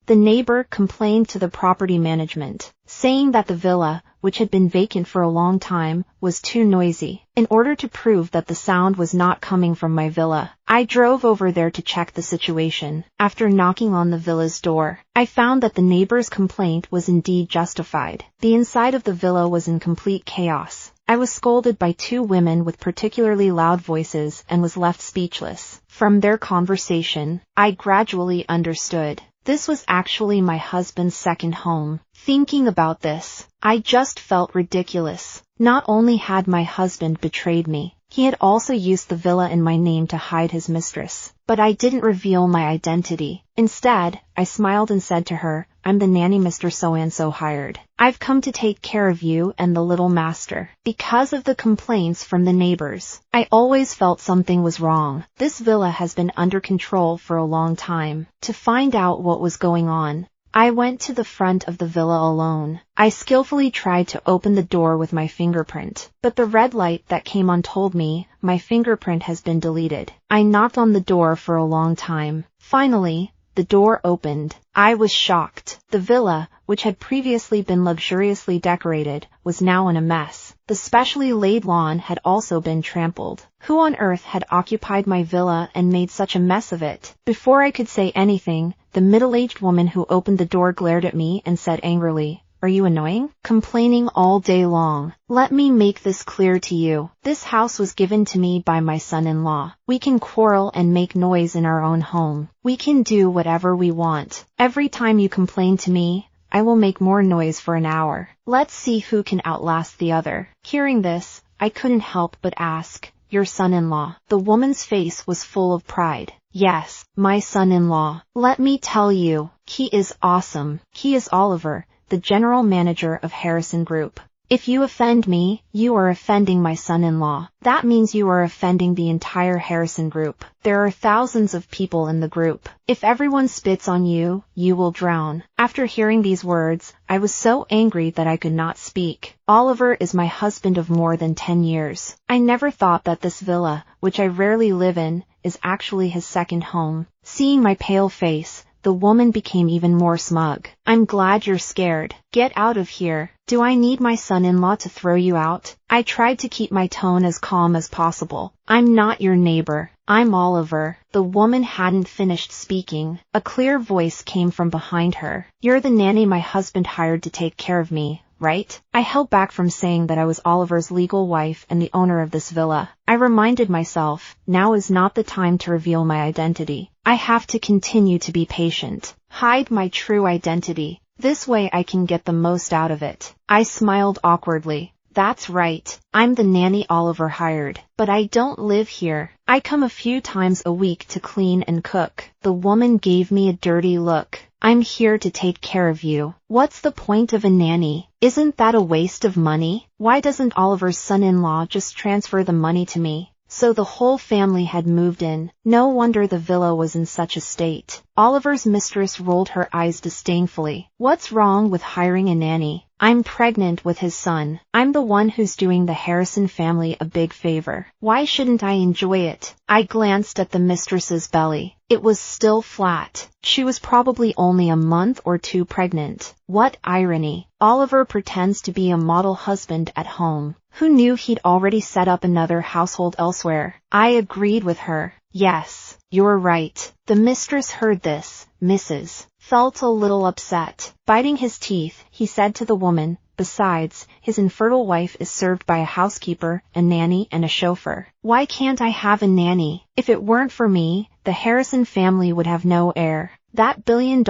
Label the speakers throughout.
Speaker 1: The neighbor complained to the property management, saying that the villa, which had been vacant for a long time, was too noisy. In order to prove that the sound was not coming from my villa, I drove over there to check the situation. After knocking on the villa's door, I found that the neighbor's complaint was indeed justified. The inside of the villa was in complete chaos. I was scolded by two women with particularly loud voices and was left speechless. From their conversation, I gradually understood. This was actually my husband's second home. Thinking about this, I just felt ridiculous. Not only had my husband betrayed me, he had also used the villa in my name to hide his mistress. But I didn't reveal my identity. Instead, I smiled and said to her, "I'm the nanny Mr. So-and-so hired. I've come to take care of you and the little master." Because of the complaints from the neighbors, I always felt something was wrong. This villa has been under control for a long time. To find out what was going on, I went to the front of the villa alone. I skillfully tried to open the door with my fingerprint, but the red light that came on told me my fingerprint has been deleted. I knocked on the door for a long time. Finally, the door opened. I was shocked. The villa, which had previously been luxuriously decorated, was now in a mess. The specially laid lawn had also been trampled. Who on earth had occupied my villa and made such a mess of it? Before I could say anything, the middle-aged woman who opened the door glared at me and said angrily, "Are you annoying? Complaining all day long. Let me make this clear to you. This house was given to me by my son-in-law. We can quarrel and make noise in our own home. We can do whatever we want. Every time you complain to me, I will make more noise for an hour. Let's see who can outlast the other." Hearing this, I couldn't help but ask, "Your son-in-law?" The woman's face was full of pride. "Yes, my son-in-law. Let me tell you, he is awesome. He is Oliver, the general manager of Harrison Group. If you offend me, you are offending my son-in-law. That means you are offending the entire Harrison Group. There are thousands of people in the group. If everyone spits on you, you will drown." After hearing these words, I was so angry that I could not speak. Oliver is my husband of more than 10 years. I never thought that this villa, which I rarely live in, is actually his second home. Seeing my pale face, the woman became even more smug. "I'm glad you're scared. Get out of here. Do I need my son-in-law to throw you out?" I tried to keep my tone as calm as possible. "I'm not your neighbor. I'm Oliver." The woman hadn't finished speaking. A clear voice came from behind her. "You're the nanny my husband hired to take care of me, right?" I held back from saying that I was Oliver's legal wife and the owner of this villa. I reminded myself, now is not the time to reveal my identity. I have to continue to be patient. Hide my true identity. This way I can get the most out of it. I smiled awkwardly. "That's right. I'm the nanny Oliver hired. But I don't live here. I come a few times a week to clean and cook." The woman gave me a dirty look. "I'm here to take care of you. What's the point of a nanny? Isn't that a waste of money? Why doesn't Oliver's son-in-law just transfer the money to me?" So the whole family had moved in. No wonder the villa was in such a state. Oliver's mistress rolled her eyes disdainfully. "What's wrong with hiring a nanny? I'm pregnant with his son. I'm the one who's doing the Harrison family a big favor. Why shouldn't I enjoy it?" I glanced at the mistress's belly. It was still flat. She was probably only a month or two pregnant. What irony. Oliver pretends to be a model husband at home. Who knew he'd already set up another household elsewhere? I agreed with her. "Yes, you're right." The mistress heard this. Mrs. felt a little upset. Biting his teeth, he said to the woman, "Besides, his infertile wife is served by a housekeeper, a nanny, and a chauffeur. Why can't I have a nanny? If it weren't for me, the Harrison family would have no heir. That $1 billion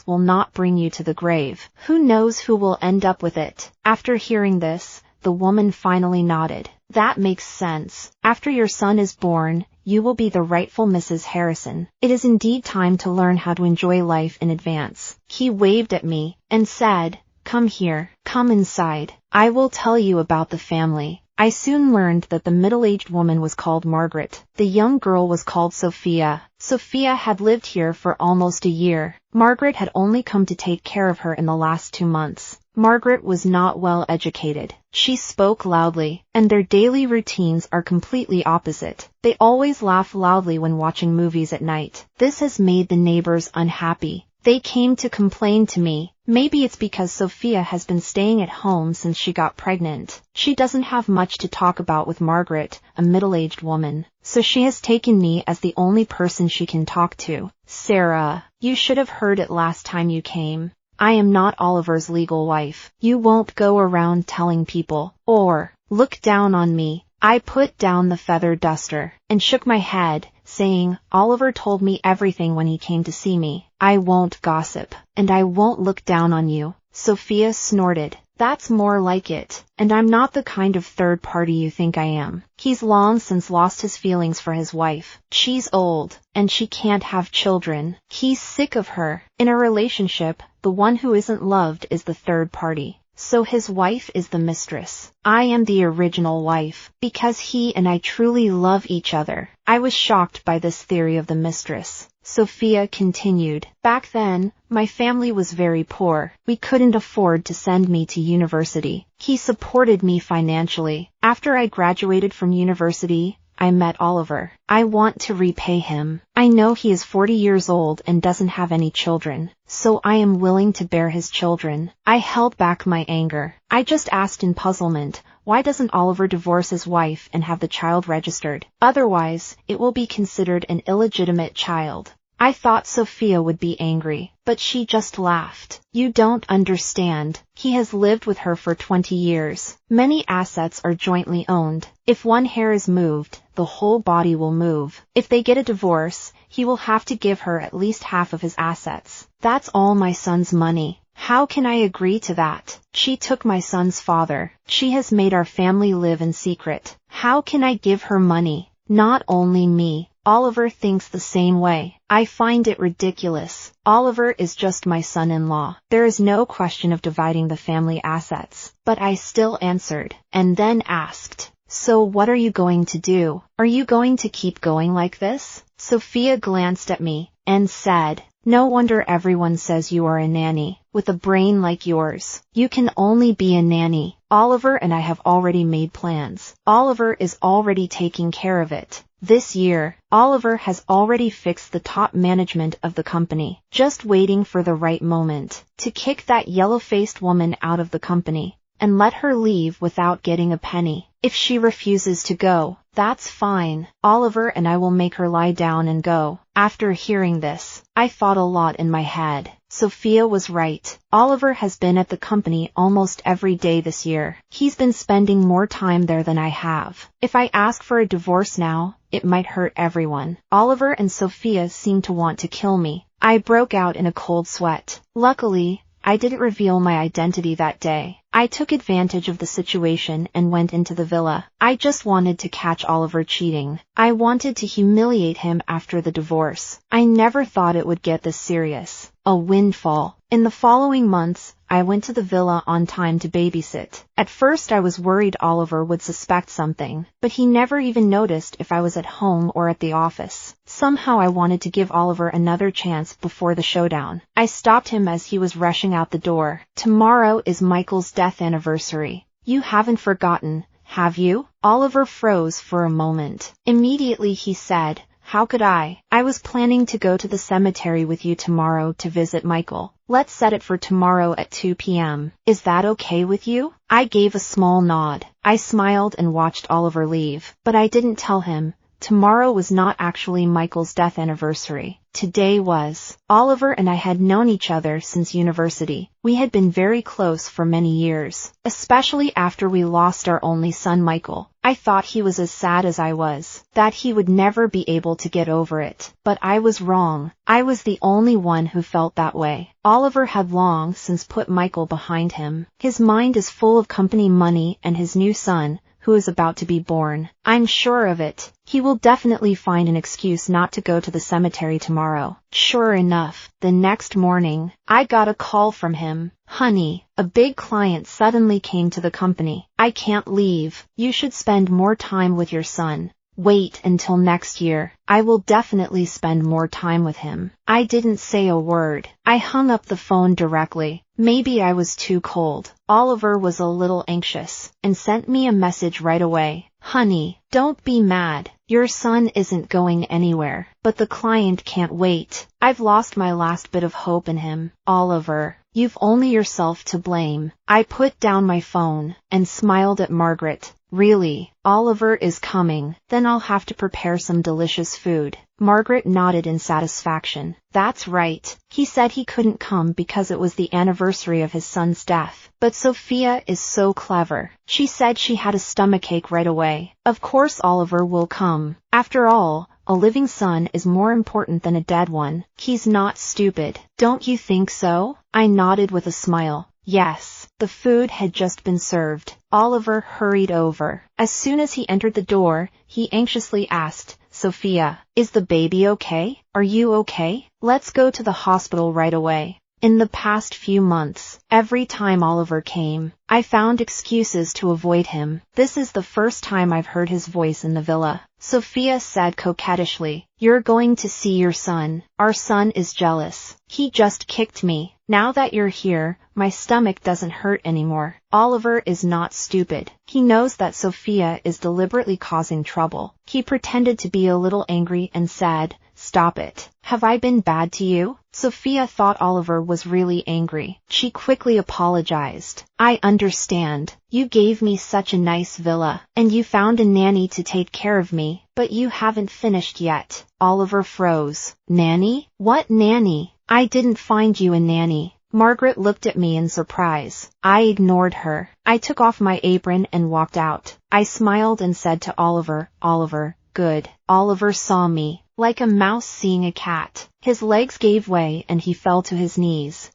Speaker 1: will not bring you to the grave. Who knows who will end up with it?" After hearing this, the woman finally nodded. "That makes sense. After your son is born, you will be the rightful Mrs. Harrison. It is indeed time to learn how to enjoy life in advance." He waved at me and said, "Come here. Come inside. I will tell you about the family." I soon learned that the middle-aged woman was called Margaret. The young girl was called Sophia. Sophia had lived here for almost a year. Margaret had only come to take care of her in the last 2 months. Margaret was not well educated. She spoke loudly, and their daily routines are completely opposite. They always laugh loudly when watching movies at night. This has made the neighbors unhappy. They came to complain to me. Maybe it's because Sophia has been staying at home since she got pregnant. She doesn't have much to talk about with Margaret, a middle-aged woman, so she has taken me as the only person she can talk to. Sarah, you should have heard it last time you came. I am not Oliver's legal wife. You won't go around telling people, or look down on me. I put down the feather duster and shook my head, saying, Oliver told me everything when he came to see me. I won't gossip, and I won't look down on you. Sophia snorted. That's more like it, and I'm not the kind of third party you think I am. He's long since lost his feelings for his wife. She's old, and she can't have children. He's sick of her. In a relationship, the one who isn't loved is the third party. So his wife is the mistress. I am the original wife, because he and I truly love each other. I was shocked by this theory of the mistress. Sophia continued. Back then, my family was very poor. We couldn't afford to send me to university. He supported me financially. After I graduated from university, I met Oliver. I want to repay him. I know he is 40 years old and doesn't have any children, so I am willing to bear his children. I held back my anger. I just asked in puzzlement, why doesn't Oliver divorce his wife and have the child registered? Otherwise, it will be considered an illegitimate child. I thought Sophia would be angry, but she just laughed. You don't understand. He has lived with her for 20 years. Many assets are jointly owned. If one hair is moved, the whole body will move. If they get a divorce, he will have to give her at least half of his assets. That's all my son's money. How can I agree to that? She took my son's father. She has made our family live in secret. How can I give her money? Not only me. Oliver thinks the same way. I find it ridiculous. Oliver is just my son-in-law. There is no question of dividing the family assets. But I still answered, and then asked, so what are you going to do? Are you going to keep going like this? Sophia glanced at me and said, no wonder everyone says you are a nanny. With a brain like yours, you can only be a nanny. Oliver and I have already made plans. Oliver is already taking care of it. This year, Oliver has already fixed the top management of the company, just waiting for the right moment to kick that yellow-faced woman out of the company and let her leave without getting a penny. If she refuses to go, that's fine. Oliver and I will make her lie down and go. After hearing this, I thought a lot in my head. Sophia was right. Oliver has been at the company almost every day this year. He's been spending more time there than I have. If I ask for a divorce now, it might hurt everyone. Oliver and Sophia seem to want to kill me. I broke out in a cold sweat. Luckily, I didn't reveal my identity that day. I took advantage of the situation and went into the villa. I just wanted to catch Oliver cheating. I wanted to humiliate him after the divorce. I never thought it would get this serious. A windfall. In the following months, I went to the villa on time to babysit. At first I was worried Oliver would suspect something, but he never even noticed if I was at home or at the office. Somehow I wanted to give Oliver another chance before the showdown. I stopped him as he was rushing out the door. Tomorrow is Michael's death anniversary. You haven't forgotten, have you? Oliver froze for a moment. Immediately he said, how could I? I was planning to go to the cemetery with you tomorrow to visit Michael. Let's set it for tomorrow at 2 p.m. Is that okay with you? I gave a small nod. I smiled and watched Oliver leave. But I didn't tell him. Tomorrow was not actually Michael's death anniversary. Today was. Oliver and I had known each other since university. We had been very close for many years, especially after we lost our only son Michael. I thought he was as sad as I was, that he would never be able to get over it. But I was wrong. I was the only one who felt that way. Oliver had long since put Michael behind him. His mind is full of company money and his new son, who is about to be born. I'm sure of it. He will definitely find an excuse not to go to the cemetery tomorrow. Sure enough, the next morning, I got a call from him. Honey, a big client suddenly came to the company. I can't leave. You should spend more time with your son. Wait until next year. I will definitely spend more time with him. I didn't say a word. I hung up the phone directly. Maybe I was too cold. Oliver was a little anxious and sent me a message right away. Honey, don't be mad. Your son isn't going anywhere, but the client can't wait. I've lost my last bit of hope in him. Oliver, you've only yourself to blame. I put down my phone and smiled at Margaret. Really? Oliver is coming. Then I'll have to prepare some delicious food. Margaret nodded in satisfaction. That's right. He said he couldn't come because it was the anniversary of his son's death. But Sophia is so clever. She said she had a stomachache right away. Of course Oliver will come. After all, a living son is more important than a dead one. He's not stupid. Don't you think so? I nodded with a smile. Yes. The food had just been served. Oliver hurried over. As soon as he entered the door, he anxiously asked, Sophia, is the baby okay? Are you okay? Let's go to the hospital right away. In the past few months, every time Oliver came, I found excuses to avoid him. This is the first time I've heard his voice in the villa. Sophia said coquettishly, You're going to see your son. Our son is jealous. He just kicked me. Now that you're here, my stomach doesn't hurt anymore. Oliver is not stupid. He knows that Sophia is deliberately causing trouble. He pretended to be a little angry and said, Stop it. Have I been bad to you? Sophia thought Oliver was really angry. She quickly apologized. I understand. You gave me such a nice villa, and you found a nanny to take care of me, but you haven't finished yet. Oliver froze. Nanny? What nanny? I didn't find you a nanny. Margaret looked at me in surprise. I ignored her. I took off my apron and walked out. I smiled and said to Oliver, Oliver, good. Oliver saw me, like a mouse seeing a cat. His legs gave way and he fell to his knees.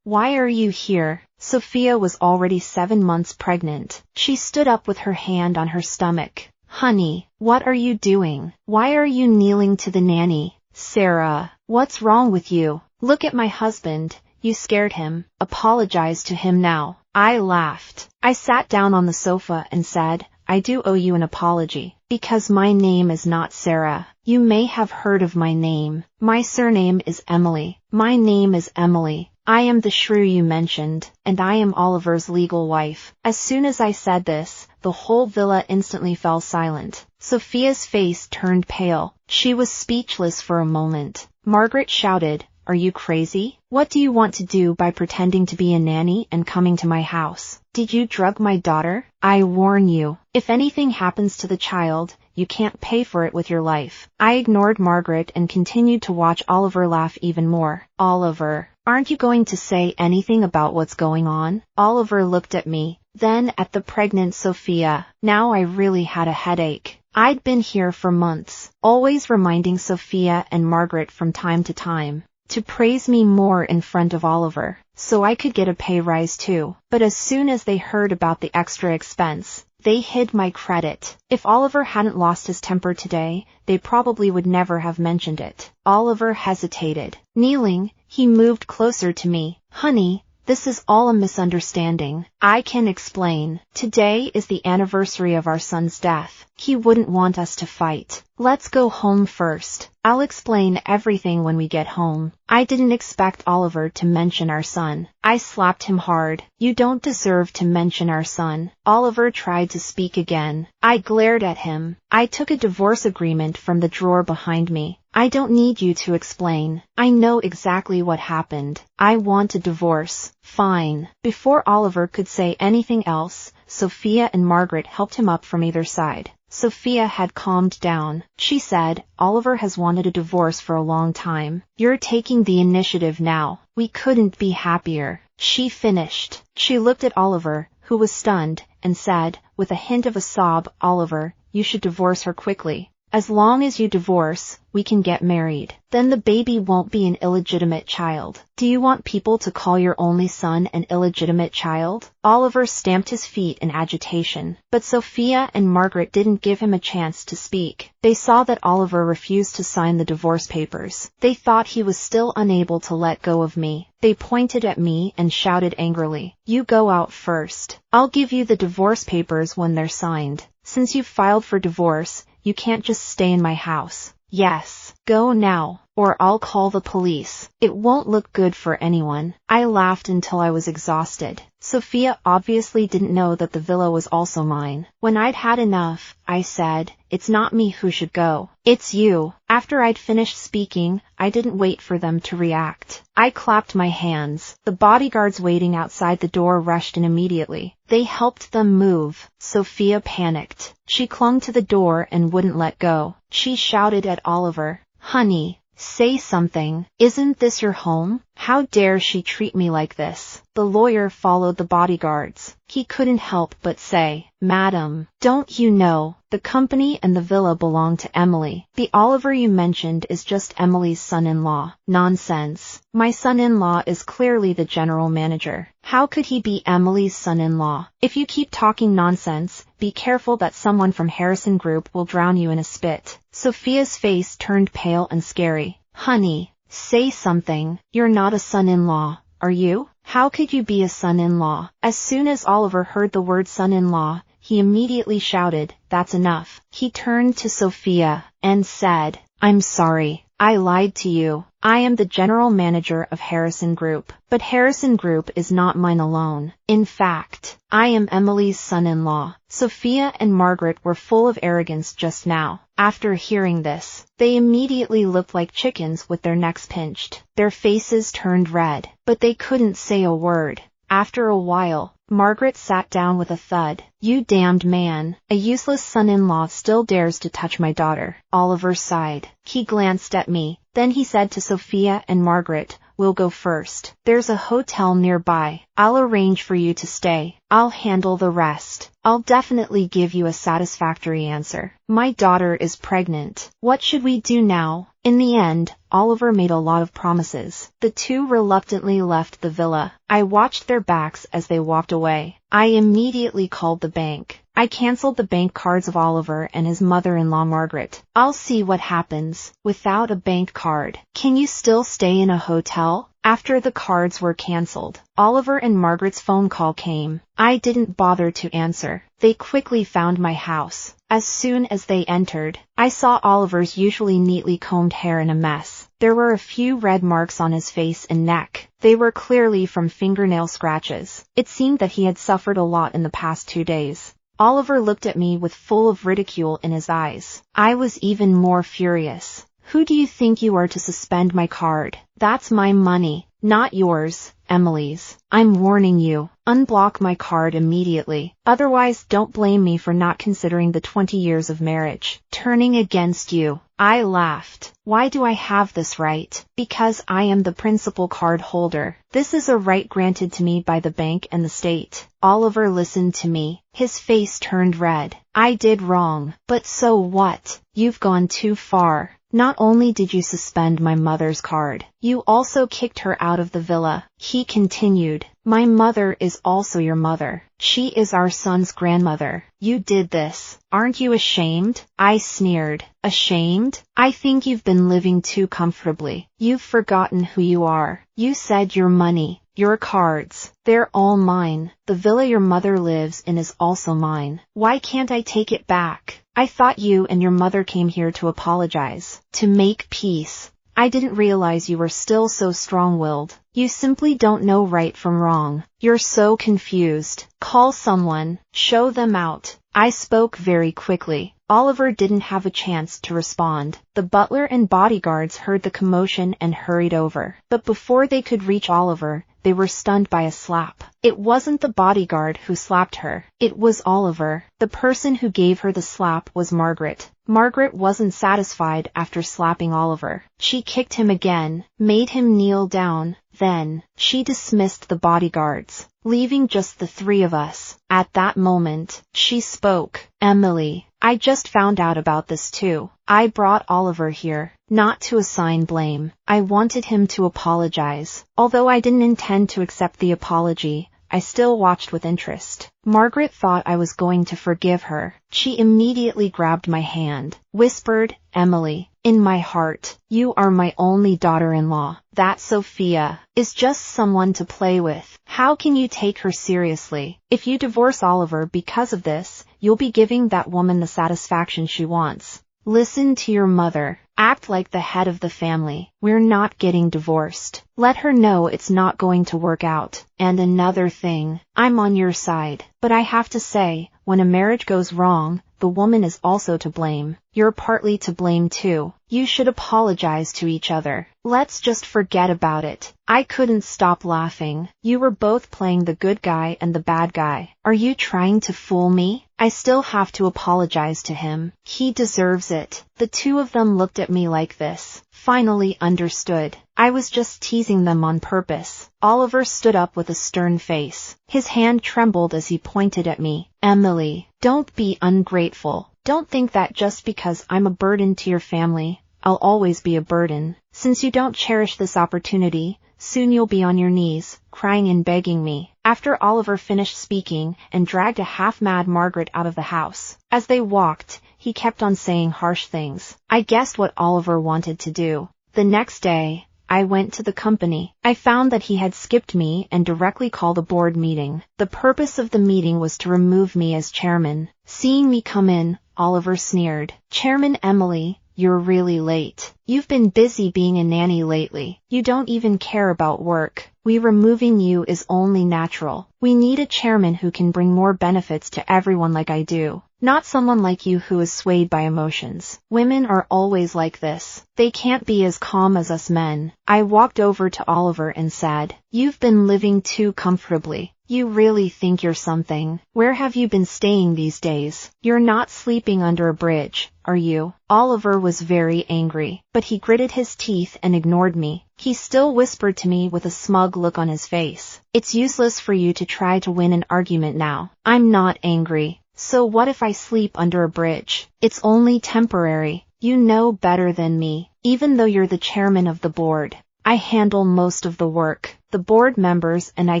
Speaker 1: Why are you here? Sophia was already 7 months pregnant. She stood up with her hand on her stomach. Honey, what are you doing? Why are you kneeling to the nanny? Sarah, what's wrong with you? Look at my husband. You scared him. Apologize to him now. I laughed. I sat down on the sofa and said, I do owe you an apology, because my name is not Sarah. You may have heard of my name. My surname is Emily. My name is Emily. I am the shrew you mentioned, and I am Oliver's legal wife. As soon as I said this, the whole villa instantly fell silent. Sophia's face turned pale. She was speechless for a moment. Margaret shouted, Are you crazy? What do you want to do by pretending to be a nanny and coming to my house? Did you drug my daughter? I warn you, if anything happens to the child, you can't pay for it with your life. I ignored Margaret and continued to watch Oliver laugh even more. Oliver, aren't you going to say anything about what's going on? Oliver looked at me, then at the pregnant Sophia. Now I really had a headache. I'd been here for months, always reminding Sophia and Margaret from time to time to praise me more in front of Oliver, so I could get a pay rise too. But as soon as they heard about the extra expense, they hid my credit. If Oliver hadn't lost his temper today, they probably would never have mentioned it. Oliver hesitated. Kneeling, he moved closer to me. Honey, this is all a misunderstanding. I can explain. Today is the anniversary of our son's death. He wouldn't want us to fight. Let's go home first. I'll explain everything when we get home. I didn't expect Oliver to mention our son. I slapped him hard. You don't deserve to mention our son. Oliver tried to speak again. I glared at him. I took a divorce agreement from the drawer behind me. I don't need you to explain. I know exactly what happened. I want a divorce. Fine. Before Oliver could say anything else, Sophia and Margaret helped him up from either side. Sophia had calmed down. She said, Oliver has wanted a divorce for a long time. You're taking the initiative now. We couldn't be happier. She finished. She looked at Oliver, who was stunned, and said, with a hint of a sob, Oliver, you should divorce her quickly. As long as you divorce, we can get married. Then the baby won't be an illegitimate child. Do you want people to call your only son an illegitimate child? Oliver stamped his feet in agitation, but Sophia and Margaret didn't give him a chance to speak. They saw that Oliver refused to sign the divorce papers. They thought he was still unable to let go of me. They pointed at me and shouted angrily, You go out first. I'll give you the divorce papers when they're signed. Since you've filed for divorce, you can't just stay in my house. Yes, Go now, or I'll call the police. It won't look good for anyone. I laughed until I was exhausted. Sophia obviously didn't know that the villa was also mine. When I'd had enough, I said, "It's not me who should go. It's you." After I'd finished speaking, I didn't wait for them to react. I clapped my hands. The bodyguards waiting outside the door rushed in immediately. They helped them move. Sophia panicked. She clung to the door and wouldn't let go. She shouted at Oliver, "Honey, say something. Isn't this your home? How dare she treat me like this?" The lawyer followed the bodyguards. He couldn't help but say, "Madam, don't you know, the company and the villa belong to Emily. The Oliver you mentioned is just Emily's son-in-law." "Nonsense. My son-in-law is clearly the general manager. How could he be Emily's son-in-law? If you keep talking nonsense, be careful that someone from Harrison Group will drown you in a spit." Sophia's face turned pale and scary. "Honey, say something. You're not a son-in-law, are you? How could you be a son-in-law?" As soon as Oliver heard the word son-in-law, he immediately shouted, "That's enough." He turned to Sophia and said, "I'm sorry. I lied to you. I am the general manager of Harrison Group. But Harrison Group is not mine alone. In fact, I am Emily's son-in-law." Sophia and Margaret were full of arrogance just now. After hearing this, they immediately looked like chickens with their necks pinched. Their faces turned red, but they couldn't say a word. After a while, Margaret sat down with a thud. "You damned man. A useless son-in-law still dares to touch my daughter." Oliver sighed. He glanced at me. Then he said to Sophia and Margaret, "We'll go first. There's a hotel nearby. I'll arrange for you to stay. I'll handle the rest. I'll definitely give you a satisfactory answer. My daughter is pregnant. What should we do now?" In the end, Oliver made a lot of promises. The two reluctantly left the villa. I watched their backs as they walked away. I immediately called the bank. I canceled the bank cards of Oliver and his mother-in-law Margaret. I'll see what happens. Without a bank card, can you still stay in a hotel? After the cards were canceled, Oliver and Margaret's phone call came. I didn't bother to answer. They quickly found my house. As soon as they entered, I saw Oliver's usually neatly combed hair in a mess. There were a few red marks on his face and neck. They were clearly from fingernail scratches. It seemed that he had suffered a lot in the past 2 days. Oliver looked at me with full of ridicule in his eyes. I was even more furious. "Who do you think you are to suspend my card? That's my money, not yours, Emily's. I'm warning you, unblock my card immediately. Otherwise don't blame me for not considering the 20 years of marriage turning against you." I laughed. "Why do I have this right?" "Because I am the principal card holder. This is a right granted to me by the bank and the state." Oliver listened to me. His face turned red. "I did wrong. But so what? You've gone too far. Not only did you suspend my mother's card, you also kicked her out of the villa." He continued, "My mother is also your mother. She is our son's grandmother. You did this. Aren't you ashamed?" I sneered. "Ashamed? I think you've been living too comfortably. You've forgotten who you are. You said your money, your cards, they're all mine. The villa your mother lives in is also mine. Why can't I take it back? I thought you and your mother came here to apologize, to make peace. I didn't realize you were still so strong-willed. You simply don't know right from wrong. You're so confused. Call someone. Show them out." I spoke very quickly. Oliver didn't have a chance to respond. The butler and bodyguards heard the commotion and hurried over. But before they could reach Oliver, they were stunned by a slap. It wasn't the bodyguard who slapped her. It was Oliver. The person who gave her the slap was Margaret. Margaret wasn't satisfied after slapping Oliver. She kicked him again, made him kneel down. Then, she dismissed the bodyguards, leaving just the three of us. At that moment, she spoke. "Emily, I just found out about this too. I brought Oliver here, not to assign blame. I wanted him to apologize. Although I didn't intend to accept the apology, I still watched with interest." Margaret thought I was going to forgive her. She immediately grabbed my hand, whispered, "Emily, in my heart, you are my only daughter-in-law. That Sophia is just someone to play with. How can you take her seriously? If you divorce Oliver because of this, you'll be giving that woman the satisfaction she wants. Listen to your mother. Act like the head of the family. We're not getting divorced. Let her know it's not going to work out. And another thing, I'm on your side. But I have to say, when a marriage goes wrong, the woman is also to blame. You're partly to blame too. You should apologize to each other. Let's just forget about it. I couldn't stop laughing. You were both playing the good guy and the bad guy. Are you trying to fool me? I still have to apologize to him. He deserves it. The two of them looked at me like this. Finally understood. I was just teasing them on purpose. Oliver stood up with a stern face. His hand trembled as he pointed at me. Emily, don't be ungrateful. Don't think that just because I'm a burden to your family, I'll always be a burden. Since you don't cherish this opportunity, soon you'll be on your knees, crying and begging me. After Oliver finished speaking and dragged a half-mad Margaret out of the house. As they walked, he kept on saying harsh things. I guessed what Oliver wanted to do. The next day, I went to the company. I found that he had skipped me and directly called a board meeting. The purpose of the meeting was to remove me as chairman. Seeing me come in, Oliver sneered. Chairman Emily, you're really late. You've been busy being a nanny lately. You don't even care about work. Removing you is only natural. We need a chairman who can bring more benefits to everyone like I do. Not someone like you who is swayed by emotions. Women are always like this. They can't be as calm as us men. I walked over to Oliver and said, You've been living too comfortably. You really think you're something. Where have you been staying these days? You're not sleeping under a bridge, are you? Oliver was very angry, but he gritted his teeth and ignored me. He still whispered to me with a smug look on his face. It's useless for you to try to win an argument now. I'm not angry. So what if I sleep under a bridge? It's only temporary. You know better than me. Even though you're the chairman of the board, I handle most of the work. The board members and I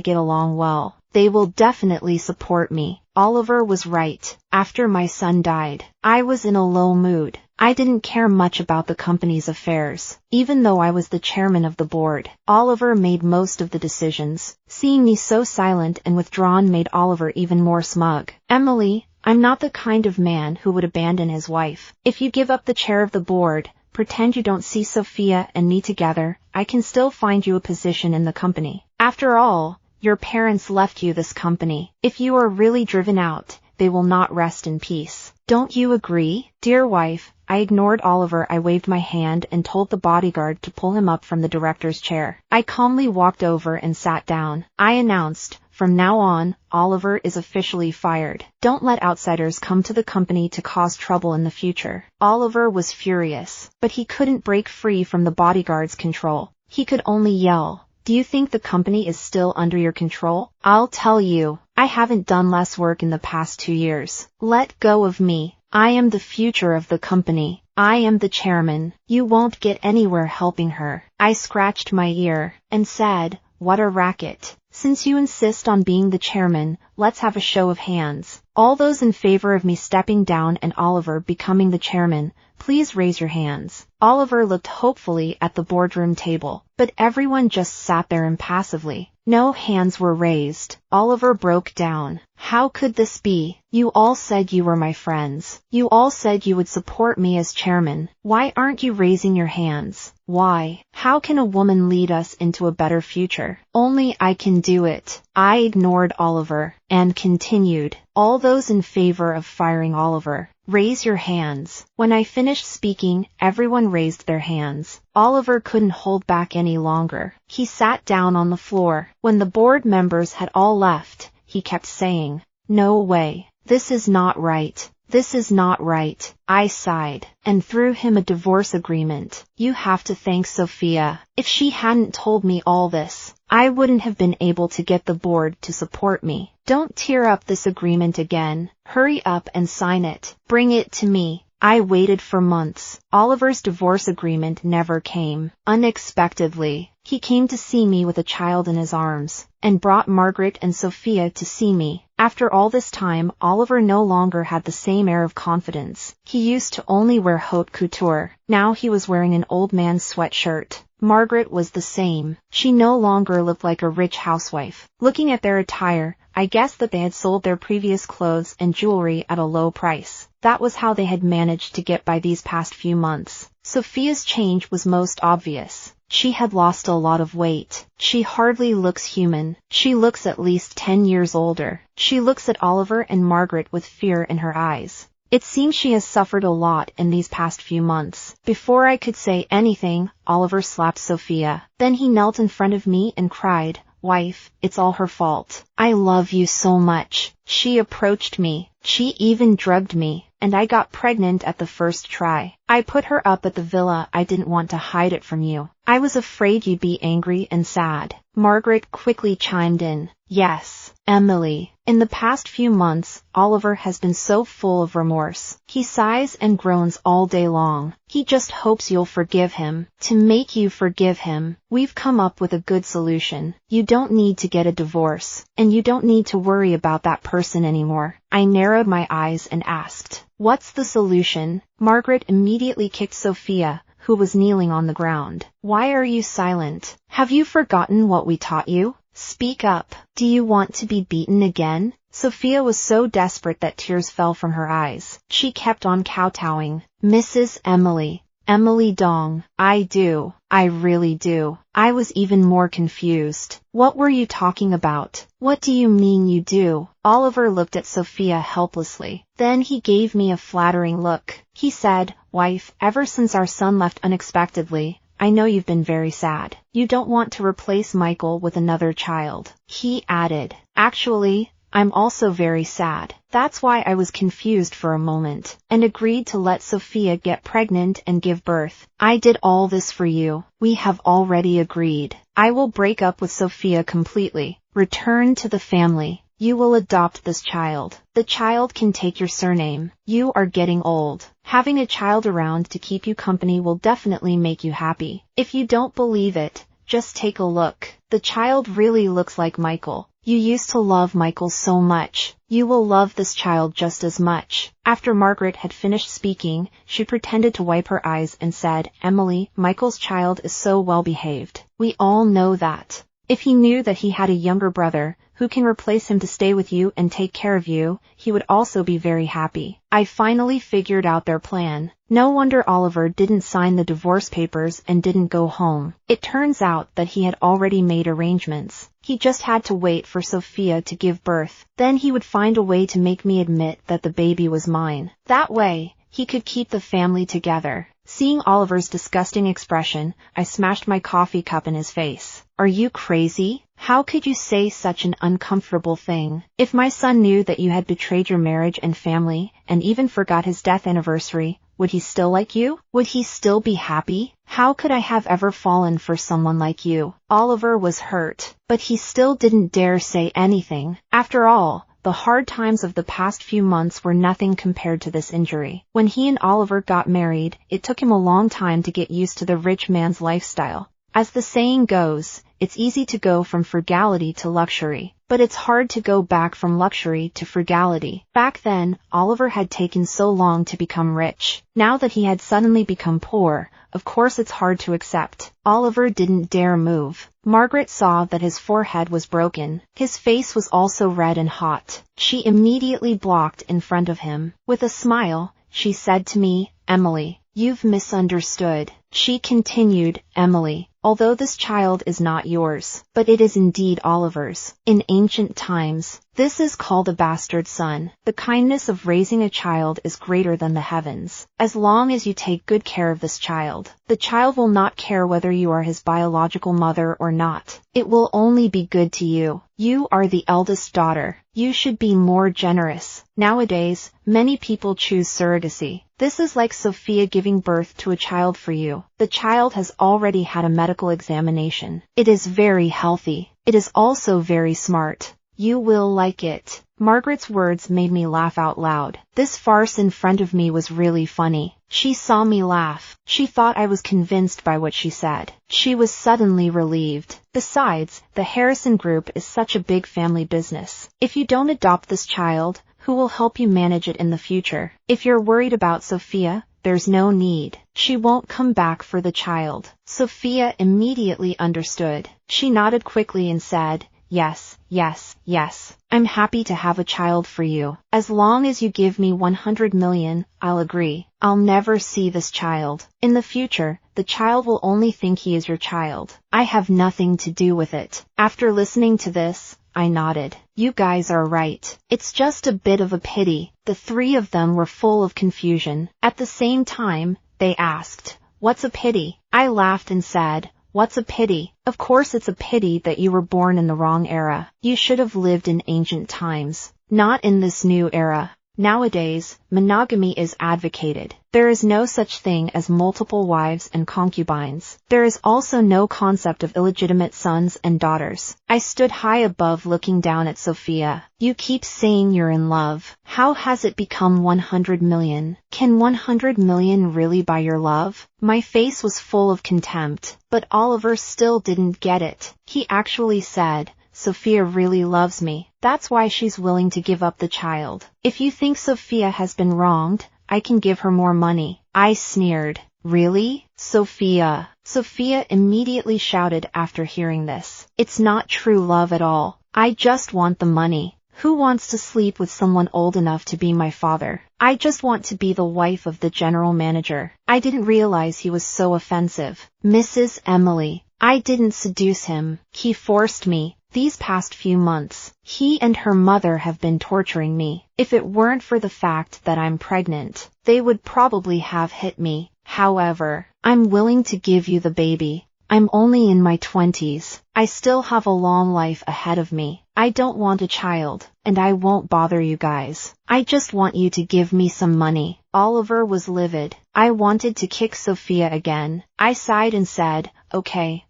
Speaker 1: get along well. They will definitely support me. Oliver was right. After my son died, I was in a low mood. I didn't care much about the company's affairs. Even though I was the chairman of the board, Oliver made most of the decisions. Seeing me so silent and withdrawn made Oliver even more smug. Emily, I'm not the kind of man who would abandon his wife. If you give up the chair of the board, pretend you don't see Sophia and me together, I can still find you a position in the company. After all, your parents left you this company. If you are really driven out, they will not rest in peace. Don't you agree? Dear wife, I ignored Oliver. I waved my hand and told the bodyguard to pull him up from the director's chair. I calmly walked over and sat down. I announced, from now on, Oliver is officially fired. Don't let outsiders come to the company to cause trouble in the future. Oliver was furious, but he couldn't break free from the bodyguard's control. He could only yell, Do you think the company is still under your control? I'll tell you, I haven't done less work in the past 2 years. Let go of me. I am the future of the company. I am the chairman. You won't get anywhere helping her. I scratched my ear and said, What a racket. Since you insist on being the chairman, let's have a show of hands. All those in favor of me stepping down and Oliver becoming the chairman, please raise your hands. Oliver looked hopefully at the boardroom table, but everyone just sat there impassively. No hands were raised. Oliver broke down. How could this be? You all said you were my friends. You all said you would support me as chairman. Why aren't you raising your hands? Why? How can a woman lead us into a better future? Only I can do it. I ignored Oliver and continued. All those in favor of firing Oliver, raise your hands. When I finished speaking, everyone raised their hands. Oliver couldn't hold back any longer. He sat down on the floor. When the board members had all left, he kept saying, No way. This is not right. This is not right. I sighed and threw him a divorce agreement. You have to thank Sophia. If she hadn't told me all this, I wouldn't have been able to get the board to support me. Don't tear up this agreement again. Hurry up and sign it. Bring it to me. I waited for months. Oliver's divorce agreement never came. Unexpectedly, he came to see me with a child in his arms, and brought Margaret and Sophia to see me. After all this time, Oliver no longer had the same air of confidence. He used to only wear haute couture. Now he was wearing an old man's sweatshirt. Margaret was the same. She no longer looked like a rich housewife. Looking at their attire, I guessed that they had sold their previous clothes and jewelry at a low price. That was how they had managed to get by these past few months. Sophia's change was most obvious. She had lost a lot of weight. She hardly looks human. She looks at least 10 years older. She looks at Oliver and Margaret with fear in her eyes. It seems she has suffered a lot in these past few months. Before I could say anything, Oliver slapped Sophia. Then he knelt in front of me and cried, "Wife, it's all her fault. I love you so much. She approached me. She even drugged me, and I got pregnant at the first try. I put her up at the villa. I didn't want to hide it from you. I was afraid you'd be angry and sad." Margaret quickly chimed in, "Yes, Emily. In the past few months, Oliver has been so full of remorse. He sighs and groans all day long. He just hopes you'll forgive him. To make you forgive him, we've come up with a good solution. You don't need to get a divorce, and you don't need to worry about that person anymore." I narrowed my eyes and asked, "What's the solution?" Margaret immediately kicked Sophia, who was kneeling on the ground. "Why are you silent? Have you forgotten what we taught you? Speak up. Do you want to be beaten again?" Sophia was so desperate that tears fell from her eyes. She kept on kowtowing. "Mrs. Emily Dong, I do. I really do." I was even more confused. "What were you talking about? What do you mean you do?" Oliver looked at Sophia helplessly. Then he gave me a flattering look. He said, "Wife, ever since our son left unexpectedly, I know you've been very sad. You don't want to replace Michael with another child." He added, "Actually, I'm also very sad. That's why I was confused for a moment, and agreed to let Sophia get pregnant and give birth. I did all this for you. We have already agreed. I will break up with Sophia completely. Return to the family. You will adopt this child. The child can take your surname. You are getting old. Having a child around to keep you company will definitely make you happy. If you don't believe it, just take a look. The child really looks like Michael. You used to love Michael so much. You will love this child just as much." After Margaret had finished speaking, she pretended to wipe her eyes and said, "Emily, Michael's child is so well behaved. We all know that. If he knew that he had a younger brother, who can replace him to stay with you and take care of you, he would also be very happy." I finally figured out their plan. No wonder Oliver didn't sign the divorce papers and didn't go home. It turns out that he had already made arrangements. He just had to wait for Sophia to give birth. Then he would find a way to make me admit that the baby was mine. That way, he could keep the family together. Seeing Oliver's disgusting expression, I smashed my coffee cup in his face. "Are you crazy? How could you say such an uncomfortable thing? If my son knew that you had betrayed your marriage and family, and even forgot his death anniversary, would he still like you? Would he still be happy? How could I have ever fallen for someone like you?" Oliver was hurt, but he still didn't dare say anything. After all, the hard times of the past few months were nothing compared to this injury. When he and Oliver got married, it took him a long time to get used to the rich man's lifestyle. As the saying goes, it's easy to go from frugality to luxury, but it's hard to go back from luxury to frugality. Back then, Oliver had taken so long to become rich. Now that he had suddenly become poor, of course it's hard to accept. Oliver didn't dare move. Margaret saw that his forehead was broken. His face was also red and hot. She immediately blocked in front of him. With a smile, she said to me, "Emily, you've misunderstood." She continued, "Emily, although this child is not yours, but it is indeed Oliver's. In ancient times, this is called a bastard son. The kindness of raising a child is greater than the heavens. As long as you take good care of this child, the child will not care whether you are his biological mother or not. It will only be good to you. You are the eldest daughter. You should be more generous. Nowadays, many people choose surrogacy. This is like Sophia giving birth to a child for you. The child has already had a medical examination. It is very healthy. It is also very smart. You will like it." Margaret's words made me laugh out loud. This farce in front of me was really funny. She saw me laugh. She thought I was convinced by what she said. She was suddenly relieved. Besides, the Harrison Group is such a big family business. If you don't adopt this child, who will help you manage it in the future? If you're worried about Sophia, there's no need. She won't come back for the child. Sophia immediately understood. She nodded quickly and said, yes, yes, yes. I'm happy to have a child for you. As long as you give me 100 million, I'll agree. I'll never see this child. In the future, the child will only think he is your child. I have nothing to do with it. After listening to this, I nodded. You guys are right. It's just a bit of a pity. The three of them were full of confusion. At the same time, they asked, what's a pity? I laughed and said, what's a pity? Of course it's a pity that you were born in the wrong era. You should have lived in ancient times, not in this new era. Nowadays, monogamy is advocated. There is no such thing as multiple wives and concubines. There is also no concept of illegitimate sons and daughters. I stood high above looking down at Sophia. You keep saying you're in love. How has it become 100 million? Can 100 million really buy your love? My face was full of contempt, but Oliver still didn't get it. He actually said, Sophia really loves me. That's why she's willing to give up the child. If you think Sophia has been wronged, I can give her more money. I sneered. Really? Sophia? Sophia immediately shouted after hearing this. It's not true love at all. I just want the money. Who wants to sleep with someone old enough to be my father? I just want to be the wife of the general manager. I didn't realize he was so offensive. Mrs. Emily, I didn't seduce him. He forced me. These past few months, he and her mother have been torturing me. If it weren't for the fact that I'm pregnant, they would probably have hit me. However, I'm willing to give you the baby. I'm only in my 20s. I still have a long life ahead of me. I don't want a child, and I won't bother you guys. I just want you to give me some money. Oliver was livid. I wanted to kick Sophia again. I sighed and said, okay.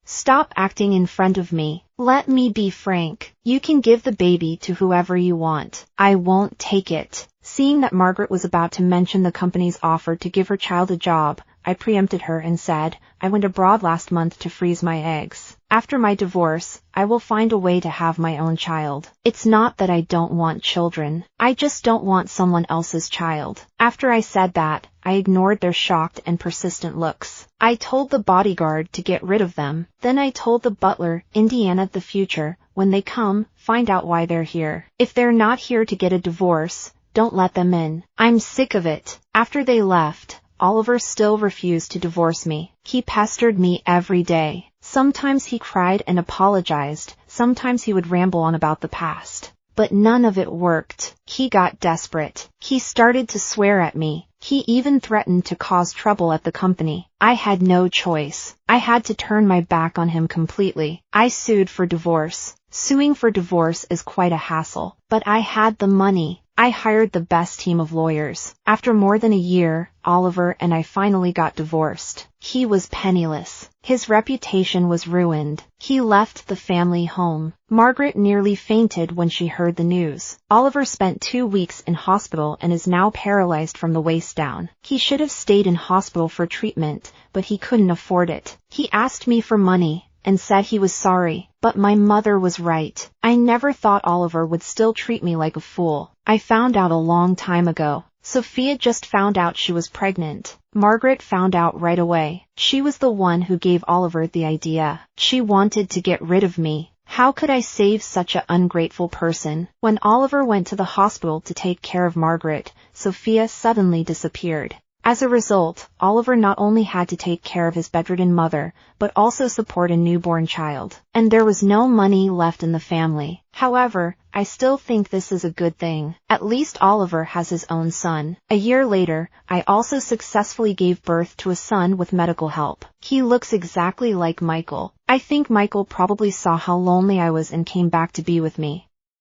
Speaker 1: Stop acting in front of me. Let me be frank. You can give the baby to whoever you want. I won't take it. Seeing that Margaret was about to mention the company's offer to give her child a job, I preempted her and said, I went abroad last month to freeze my eggs. After my divorce, I will find a way to have my own child. It's not that I don't want children. I just don't want someone else's child. After I said that, I ignored their shocked and persistent looks. I told the bodyguard to get rid of them. Then I told the butler, Indiana, the future, when they come, find out why they're here. If they're not here to get a divorce, don't let them in. I'm sick of it. After they left, Oliver still refused to divorce me. He pestered me every day. Sometimes he cried and apologized. Sometimes he would ramble on about the past. But none of it worked. He got desperate. He started to swear at me. He even threatened to cause trouble at the company. I had no choice. I had to turn my back on him completely. I sued for divorce. Suing for divorce is quite a hassle. But I had the money. I hired the best team of lawyers. After more than a year, Oliver and I finally got divorced. He was penniless. His reputation was ruined. He left the family home. Margaret nearly fainted when she heard the news. Oliver spent 2 weeks in hospital and is now paralyzed from the waist down. He should have stayed in hospital for treatment, but he couldn't afford it. He asked me for money and said he was sorry, but my mother was right. I never thought Oliver would still treat me like a fool. I found out a long time ago. Sophia just found out she was pregnant. Margaret found out right away. She was the one who gave Oliver the idea. She wanted to get rid of me. How could I save such an ungrateful person? When Oliver went to the hospital to take care of Margaret, Sophia suddenly disappeared. As a result, Oliver not only had to take care of his bedridden mother, but also support a newborn child. And there was no money left in the family. However, I still think this is a good thing. At least Oliver has his own son. A year later, I also successfully gave birth to a son with medical help. He looks exactly like Michael. I think Michael probably saw how lonely I was and came back to be with me.